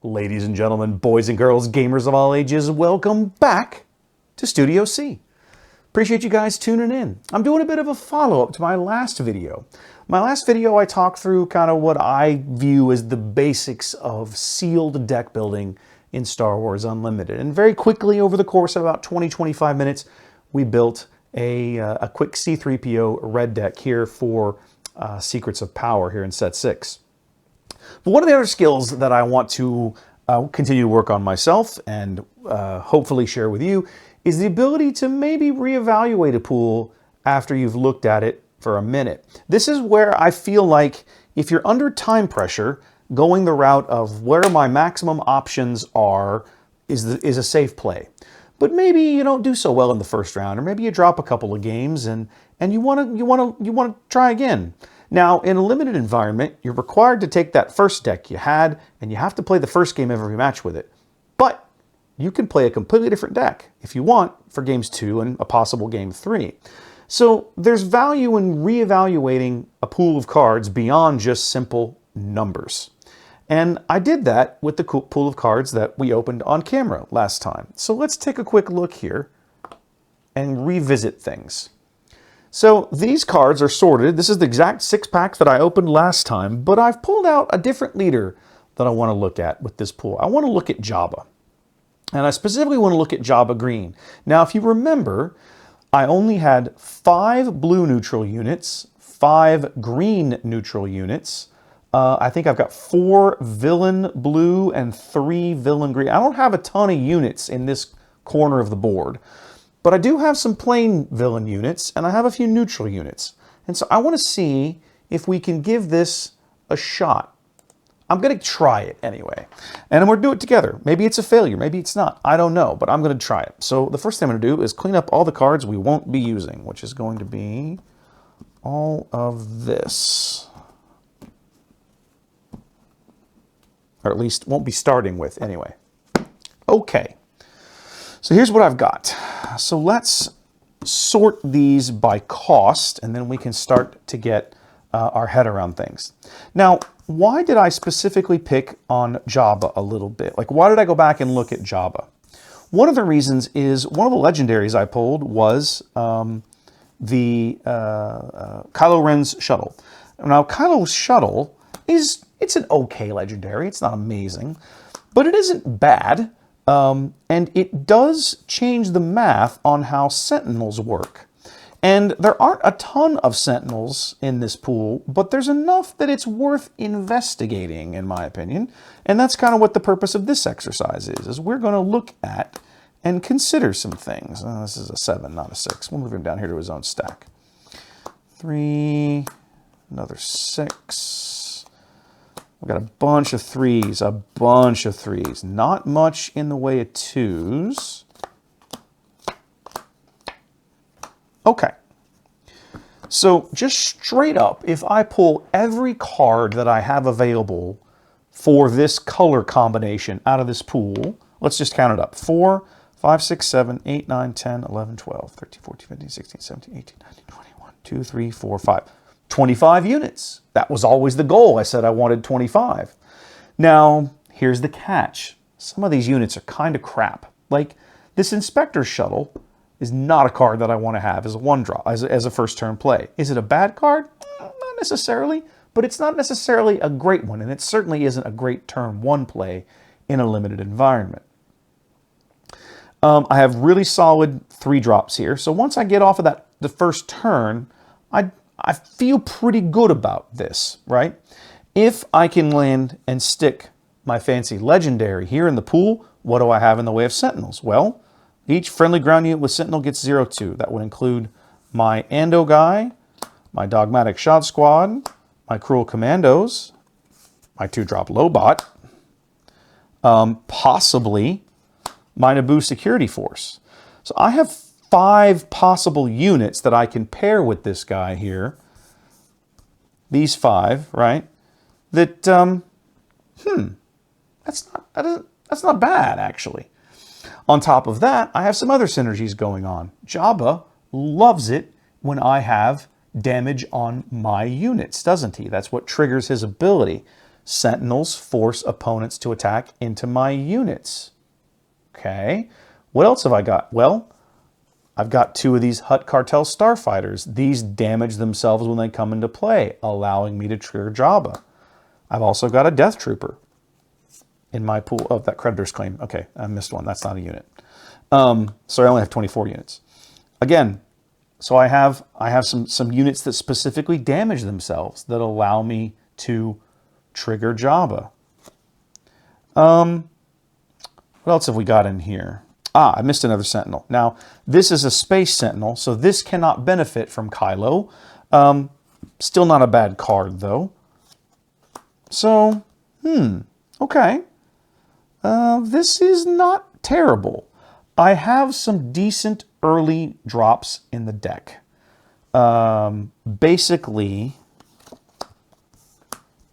Ladies and gentlemen, boys and girls, gamers of all ages, welcome back to Studio C. Appreciate you guys tuning in. I'm doing a bit of a follow-up to my last video. My last video I talked through kind of what I view as the basics of sealed deck building in Star Wars Unlimited. And very quickly, over the course of about 20-25 minutes, we built a quick C-3PO red deck here for Secrets of Power here in Set 6. But one of the other skills that I want to continue to work on myself and hopefully share with you is the ability to maybe reevaluate a pool after you've looked at it for a minute. This is where I feel like if you're under time pressure, going the route of where my maximum options are is a safe play. But maybe you don't do so well in the first round, or maybe you drop a couple of games and you want to try again. Now, in a limited environment, you're required to take that first deck you had, and you have to play the first game of every match with it. But you can play a completely different deck if you want for games 2 and a possible game 3. So there's value in reevaluating a pool of cards beyond just simple numbers. And I did that with the pool of cards that we opened on camera last time. So let's take a quick look here and revisit things. So these cards are sorted. This is the exact 6-pack that I opened last time, but I've pulled out a different leader that I want to look at with this pool. I want to look at Jabba. And I specifically want to look at Jabba Green. Now, if you remember, I only had 5 blue neutral units, 5 green neutral units. I think I've got 4 villain blue and 3 villain green. I don't have a ton of units in this corner of the board. But I do have some plain villain units, and I have a few neutral units. And so I want to see if we can give this a shot. I'm going to try it anyway. And we're going to do it together. Maybe it's a failure, maybe it's not. I don't know, but I'm going to try it. So the first thing I'm going to do is clean up all the cards we won't be using, which is going to be all of this. Or at least won't be starting with anyway. Okay. So here's what I've got. So let's sort these by cost, and then we can start to get our head around things. Now, why did I specifically pick on Jabba a little bit? Like, why did I go back and look at Jabba? One of the reasons is one of the legendaries I pulled was the Kylo Ren's shuttle. Now, Kylo's shuttle it's an okay legendary. It's not amazing, but it isn't bad. And it does change the math on how Sentinels work. And there aren't a ton of Sentinels in this pool, but there's enough that it's worth investigating, in my opinion. And that's kind of what the purpose of this exercise is we're going to look at and consider some things. This is a 7, not a 6. We'll move him down here to his own stack. 3, another 6. We've got a bunch of 3s, a bunch of 3s. Not much in the way of 2s. Okay. So just straight up, if I pull every card that I have available for this color combination out of this pool, let's just count it up. 4, 5, 6, 7, 8, 9, 10, 11, 12, 13, 14, 15, 16, 17, 18, 19, 21, 2, 3, 4, 5. 25 units. That was always the goal. I said I wanted 25. Now, here's the catch. Some of these units are kind of crap. Like, this Inspector Shuttle is not a card that I want to have as a 1-draw, as a first turn play. Is it a bad card? Not necessarily, but it's not necessarily a great one, and it certainly isn't a great turn 1 play in a limited environment. I have really solid 3-drops here, so once I get off of the first turn, I feel pretty good about this, right? If I can land and stick my fancy legendary here in the pool, what do I have in the way of Sentinels? Well, each friendly ground unit with Sentinel gets 0-2. That would include my Ando guy, my Dogmatic Shot Squad, my Cruel Commandos, my 2-drop Lobot, possibly my Naboo Security Force. So I have 5 possible units that I can pair with this guy here. These 5, right? That, that's not bad, actually. On top of that, I have some other synergies going on. Jabba loves it when I have damage on my units, doesn't he? That's what triggers his ability. Sentinels force opponents to attack into my units. Okay. What else have I got? Well, I've got 2 of these Hutt Cartel Starfighters. These damage themselves when they come into play, allowing me to trigger Jabba. I've also got a Death Trooper in my pool. Oh, that Creditor's Claim. Okay, I missed one. That's not a unit. So I only have 24 units. Again, so I have some units that specifically damage themselves that allow me to trigger Jabba. What else have we got in here? I missed another Sentinel. Now, this is a Space Sentinel, so this cannot benefit from Kylo. Still not a bad card, though. So, okay. This is not terrible. I have some decent early drops in the deck. Basically,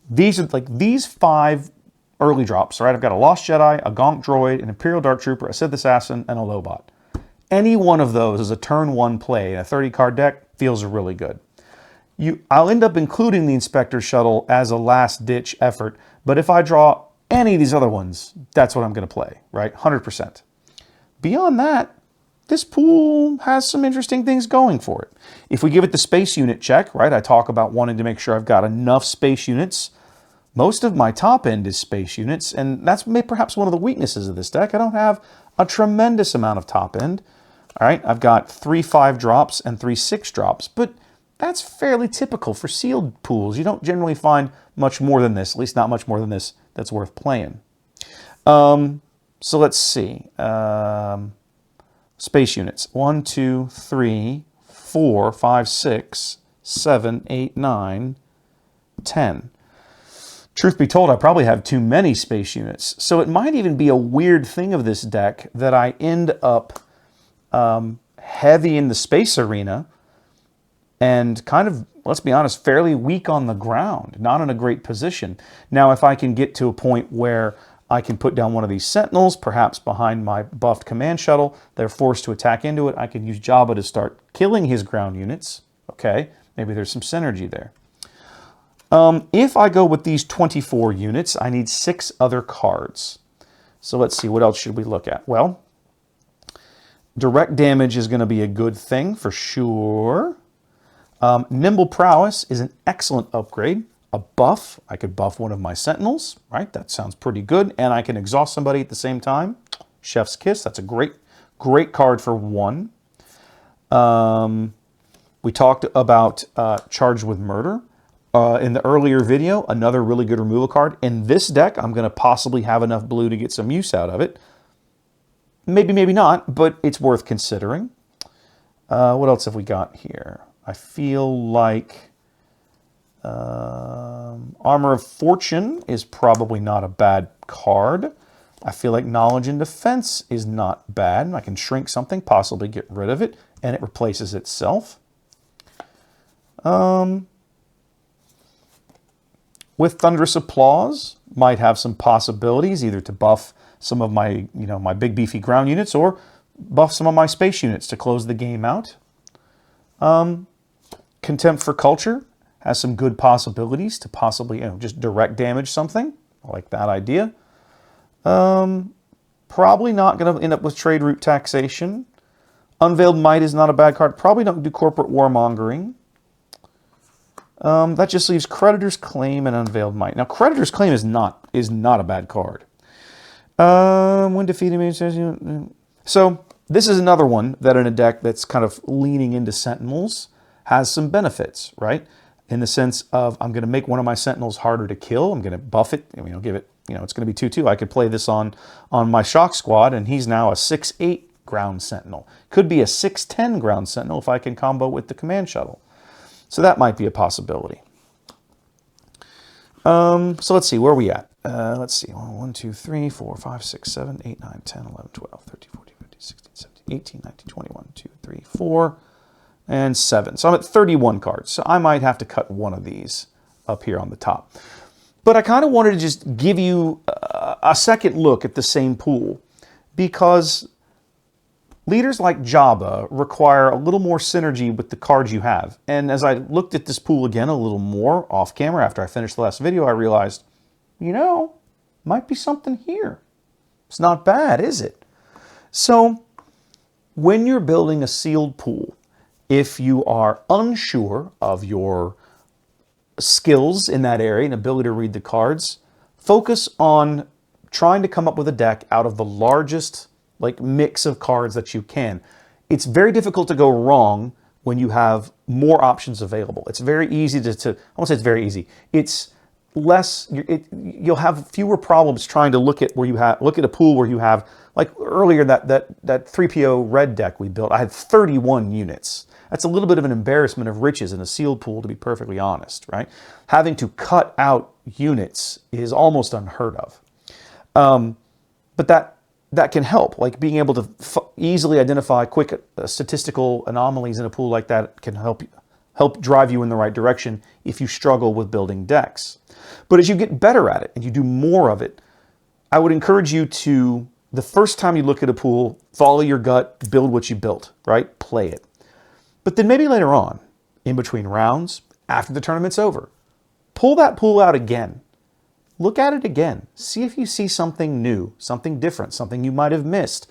these are like these 5 early drops, right? I've got a Lost Jedi, a Gonk Droid, an Imperial Dark Trooper, a Sith Assassin, and a Lobot. Any one of those is a turn 1 play in a 30-card deck feels really good. I'll end up including the Inspector Shuttle as a last-ditch effort, but if I draw any of these other ones, that's what I'm going to play, right? 100%. Beyond that, this pool has some interesting things going for it. If we give it the space unit check, right? I talk about wanting to make sure I've got enough space units. Most of my top end is space units, and that's perhaps one of the weaknesses of this deck. I don't have a tremendous amount of top end. All right, I've got 3 5 drops and 3 6 drops, but that's fairly typical for sealed pools. You don't generally find much more than this, at least not much more than this, that's worth playing. So let's see. Space units. 1, 2, 3, 4, 5, 6, 7, 8, 9, 10. Truth be told, I probably have too many space units. So it might even be a weird thing of this deck that I end up heavy in the space arena and kind of, let's be honest, fairly weak on the ground, not in a great position. Now, if I can get to a point where I can put down one of these Sentinels, perhaps behind my buffed command shuttle, they're forced to attack into it, I can use Jabba to start killing his ground units. Okay, maybe there's some synergy there. If I go with these 24 units, I need 6 other cards. So let's see, what else should we look at? Well, direct damage is going to be a good thing for sure. Nimble Prowess is an excellent upgrade. A buff, I could buff one of my Sentinels, right? That sounds pretty good. And I can exhaust somebody at the same time. Chef's Kiss, that's a great card for 1. We talked about Charged with Murder. In the earlier video, another really good removal card. In this deck, I'm going to possibly have enough blue to get some use out of it. Maybe, maybe not, but it's worth considering. What else have we got here? I feel like Armor of Fortune is probably not a bad card. I feel like Knowledge and Defense is not bad. I can shrink something, possibly get rid of it, and it replaces itself. With Thunderous Applause, might have some possibilities, either to buff some of my, my big beefy ground units or buff some of my space units to close the game out. Contempt for Culture has some good possibilities to possibly, just direct damage something. I like that idea. Probably not going to end up with Trade Route Taxation. Unveiled Might is not a bad card. Probably don't do Corporate Warmongering. That just leaves Creditor's Claim and Unveiled Might. Now, Creditor's Claim is not a bad card. When defeated, so this is another one that in a deck that's kind of leaning into Sentinels has some benefits, right? In the sense of I'm going to make one of my Sentinels harder to kill. I'm going to buff it. Give it. It's going to be 2/2. I could play this on my Shock Squad, and he's now a 6/8 ground Sentinel. Could be a 6/10 ground Sentinel if I can combo with the command shuttle. So that might be a possibility. So let's see, where are we at? Let's see, 1, 2, 3, 4, 5, 6, 7, 8, 9, 10, 11, 12, 13, 14, 15, 16, 17, 18, 19, 20, 1, 2, 3, 4, and 7. So I'm at 31 cards. So I might have to cut one of these up here on the top. But I kind of wanted to just give you a second look at the same pool because leaders like Jabba require a little more synergy with the cards you have. And as I looked at this pool again a little more off camera after I finished the last video, I realized you know, might be something here. It's not bad, is it? So when you're building a sealed pool, if you are unsure of your skills in that area and ability to read the cards, focus on trying to come up with a deck out of the largest mix of cards that you can. It's very difficult to go wrong when you have more options available. It's very easy to I won't say it's very easy. It's less, you'll have fewer problems trying to look at a pool where you have, like earlier, that 3PO red deck we built, I had 31 units. That's a little bit of an embarrassment of riches in a sealed pool, to be perfectly honest, right? Having to cut out units is almost unheard of. But that can help, like being able to easily identify quick statistical anomalies in a pool like that can help drive you in the right direction if you struggle with building decks. But as you get better at it and you do more of it, I would encourage you to, the first time you look at a pool, follow your gut, build what you built, right? Play it. But then maybe later on, in between rounds, after the tournament's over, pull that pool out again. Look at it again. See if you see something new, something different, something you might have missed.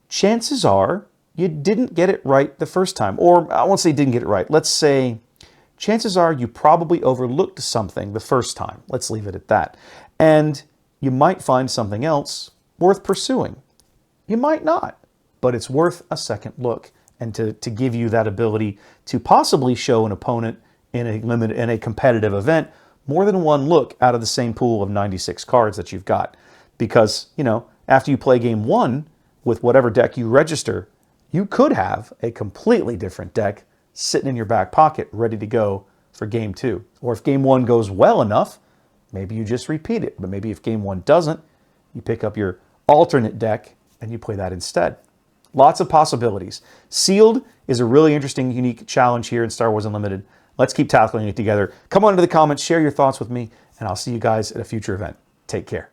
Chances are you didn't get it right the first time. Or I won't say didn't get it right. Let's say chances are you probably overlooked something the first time. Let's leave it at that. And you might find something else worth pursuing. You might not, but it's worth a second look, and to give you that ability to possibly show an opponent in a competitive event more than one look out of the same pool of 96 cards that you've got. Because, you know, after you play game one with whatever deck you register, you could have a completely different deck sitting in your back pocket ready to go for game two. Or if game one goes well enough, maybe you just repeat it. But maybe if game one doesn't, you pick up your alternate deck and you play that instead. Lots of possibilities. Sealed is a really interesting, unique challenge here in Star Wars Unlimited. Let's keep tackling it together. Come on into the comments, share your thoughts with me, and I'll see you guys at a future event. Take care.